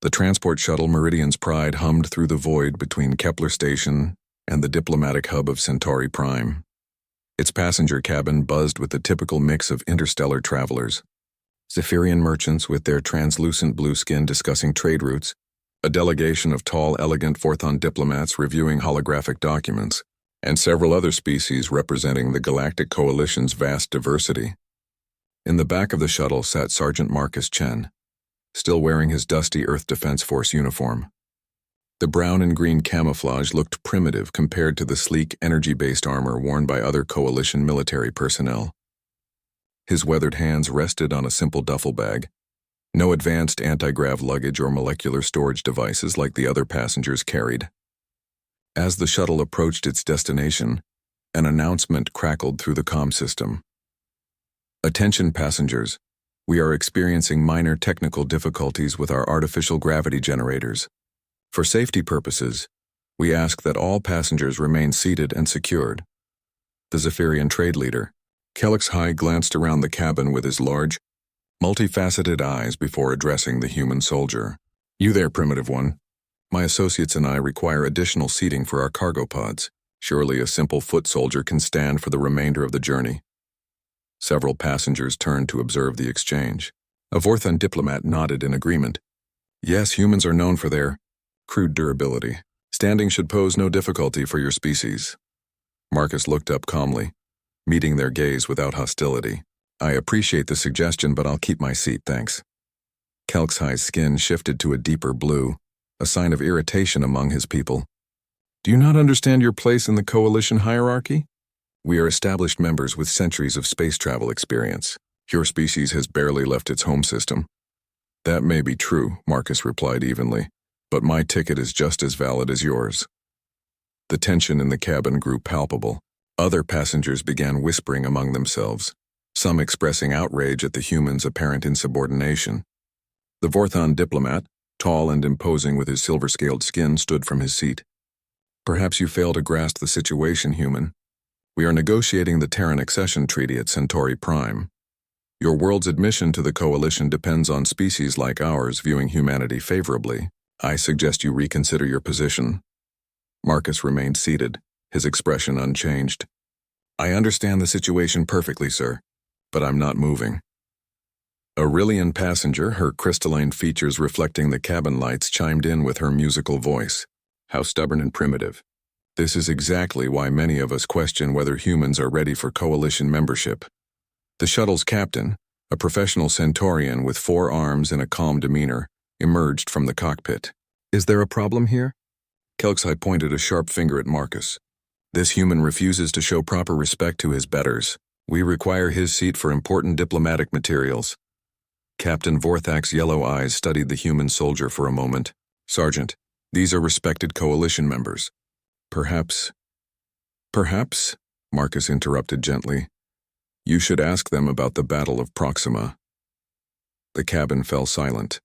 The transport shuttle Meridian's Pride hummed through the void between Kepler Station and the diplomatic hub of Centauri Prime. Its passenger cabin buzzed with the typical mix of interstellar travelers. Zephyrian merchants with their translucent blue skin discussing trade routes, a delegation of tall, elegant Vorthon diplomats reviewing holographic documents, and several other species representing the Galactic Coalition's vast diversity. In the back of the shuttle sat Sergeant Marcus Chen, still wearing his dusty Earth Defense Force uniform. The brown and green camouflage looked primitive compared to the sleek, energy-based armor worn by other Coalition military personnel. His weathered hands rested on a simple duffel bag, no advanced anti-grav luggage or molecular storage devices like the other passengers carried. As the shuttle approached its destination, an announcement crackled through the comm system. Attention passengers, we are experiencing minor technical difficulties with our artificial gravity generators. For safety purposes, we ask that all passengers remain seated and secured. The Zephyrian trade leader, HFY, glanced around the cabin with his large, multifaceted eyes before addressing the human soldier. You there, primitive one. My associates and I require additional seating for our cargo pods. Surely a simple foot soldier can stand for the remainder of the journey. Several passengers turned to observe the exchange. A Vorthon diplomat nodded in agreement. Yes, humans are known for their crude durability. Standing should pose no difficulty for your species. Marcus looked up calmly, meeting their gaze without hostility. I appreciate the suggestion, but I'll keep my seat, thanks. HFY's skin shifted to a deeper blue, a sign of irritation among his people. Do you not understand your place in the Coalition hierarchy? We are established members with centuries of space travel experience. Your species has barely left its home system. That may be true, Marcus replied evenly, but my ticket is just as valid as yours. The tension in the cabin grew palpable. Other passengers began whispering among themselves, some expressing outrage at the humans' apparent insubordination. The Vorthon diplomat, tall and imposing with his silver-scaled skin, stood from his seat. Perhaps you fail to grasp the situation, human. We are negotiating the Terran accession treaty at Centauri Prime. Your world's admission to the Coalition depends on species like ours viewing humanity favorably. I suggest you reconsider your position. Marcus remained seated, his expression unchanged. I understand the situation perfectly, sir, but I'm not moving. A Rillian passenger, her crystalline features reflecting the cabin lights, chimed in with her musical voice. How stubborn and primitive. This is exactly why many of us question whether humans are ready for Coalition membership. The shuttle's captain, a professional Centaurian with 4 arms and a calm demeanor, emerged from the cockpit. Is there a problem here? HFY pointed a sharp finger at Marcus. This human refuses to show proper respect to his betters. We require his seat for important diplomatic materials. Captain Vorthak's yellow eyes studied the human soldier for a moment. Sergeant, these are respected Coalition members. Perhaps, Marcus interrupted gently. You should ask them about the Battle of Proxima. The cabin fell silent.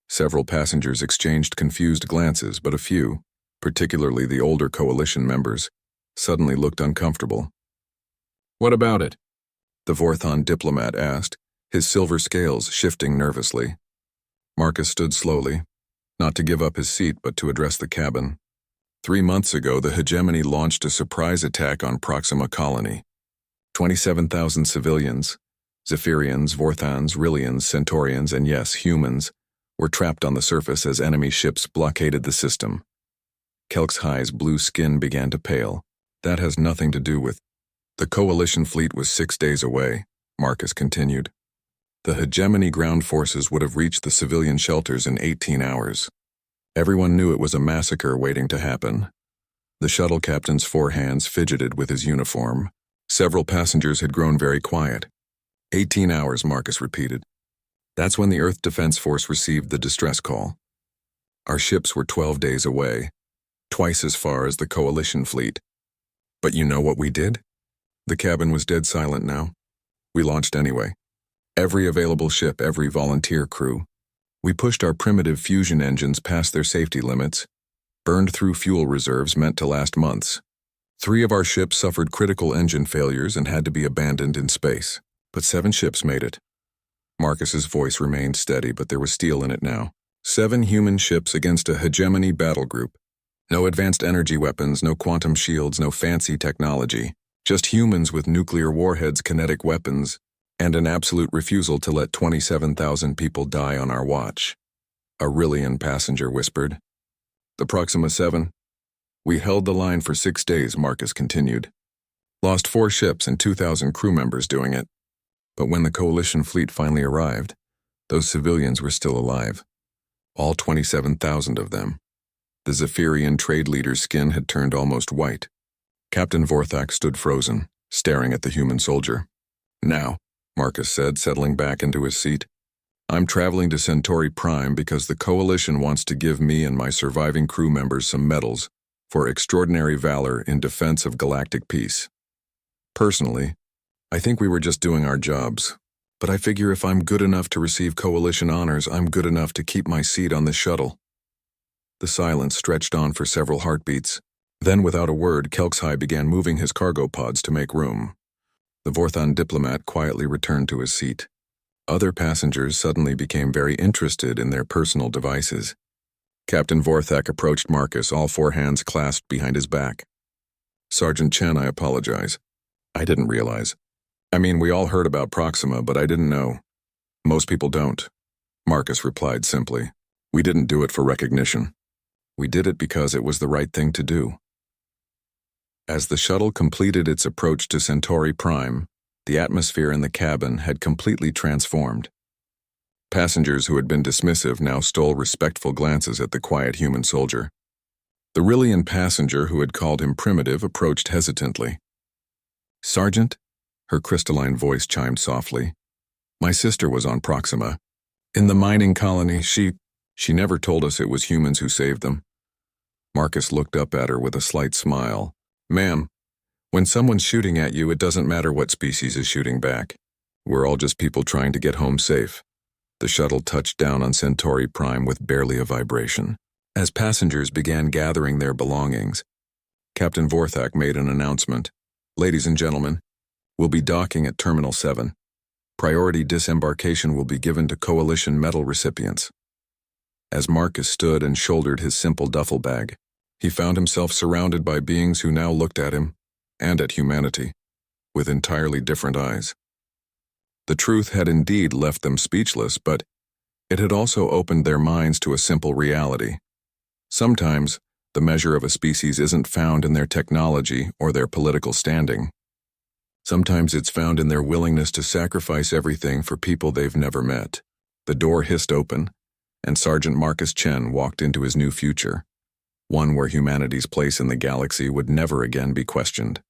Several passengers exchanged confused glances, but a few, particularly the older Coalition members, suddenly looked uncomfortable. What about it? The Vorthon diplomat asked, his silver scales shifting nervously. Marcus stood slowly, not to give up his seat but to address the cabin. 3 months ago, the hegemony launched a surprise attack on Proxima Colony. 27,000 civilians, Zephyrians, Vorthons, Rillians, Centaurians, and yes, humans, were trapped on the surface as enemy ships blockaded the system. HFY's blue skin began to pale. That has nothing to do with... The Coalition fleet was 6 days away, Marcus continued. The hegemony ground forces would have reached the civilian shelters in 18 hours. Everyone knew it was a massacre waiting to happen. The shuttle captain's 4 hands fidgeted with his uniform. Several passengers had grown very quiet. 18 hours, Marcus repeated. That's when the Earth Defense Force received the distress call. Our ships were 12 days away, twice as far as the Coalition fleet. But you know what we did? The cabin was dead silent now. We launched anyway. Every available ship, every volunteer crew. We pushed our primitive fusion engines past their safety limits, burned through fuel reserves meant to last months. 3 of our ships suffered critical engine failures and had to be abandoned in space, but 7 ships made it. Marcus's voice remained steady, but there was steel in it now. 7 human ships against a hegemony battle group. No advanced energy weapons, no quantum shields, no fancy technology. Just humans with nuclear warheads, kinetic weapons, and an absolute refusal to let 27,000 people die on our watch. A Rillian passenger whispered. The Proxima 7. We held the line for 6 days, Marcus continued. Lost 4 ships and 2,000 crew members doing it. But when the coalition fleet finally arrived, those civilians were still alive. All 27,000 of them. The Zephyrian trade leader's skin had turned almost white. Captain Vorthak stood frozen, staring at the human soldier. Now, Marcus said, settling back into his seat, I'm traveling to Centauri Prime because the coalition wants to give me and my surviving crew members some medals for extraordinary valor in defense of galactic peace. Personally, I think we were just doing our jobs, but I figure if I'm good enough to receive coalition honors, I'm good enough to keep my seat on the shuttle. The silence stretched on for several heartbeats. Then, without a word, Kelxhai began moving his cargo pods to make room. The Vorthon diplomat quietly returned to his seat. Other passengers suddenly became very interested in their personal devices. Captain Vorthak approached Marcus, all 4 hands clasped behind his back. Sergeant Chen, I apologize. I didn't realize. I mean, we all heard about Proxima, but I didn't know. Most people don't. Marcus replied simply. We didn't do it for recognition. We did it because it was the right thing to do. As the shuttle completed its approach to Centauri Prime, the atmosphere in the cabin had completely transformed. Passengers who had been dismissive now stole respectful glances at the quiet human soldier. The Rillian passenger who had called him primitive approached hesitantly. Sergeant? Her crystalline voice chimed softly. My sister was on Proxima. In the mining colony, she never told us it was humans who saved them. Marcus looked up at her with a slight smile. Ma'am, when someone's shooting at you, it doesn't matter what species is shooting back. We're all just people trying to get home safe. The shuttle touched down on Centauri Prime with barely a vibration. As passengers began gathering their belongings, Captain Vorthak made an announcement. Ladies and gentlemen, we'll be docking at Terminal 7. Priority disembarkation will be given to Coalition medal recipients. As Marcus stood and shouldered his simple duffel bag, he found himself surrounded by beings who now looked at him, and at humanity, with entirely different eyes. The truth had indeed left them speechless, but it had also opened their minds to a simple reality. Sometimes, the measure of a species isn't found in their technology or their political standing. Sometimes it's found in their willingness to sacrifice everything for people they've never met. The door hissed open, and Sergeant Marcus Chen walked into his new future, one where humanity's place in the galaxy would never again be questioned.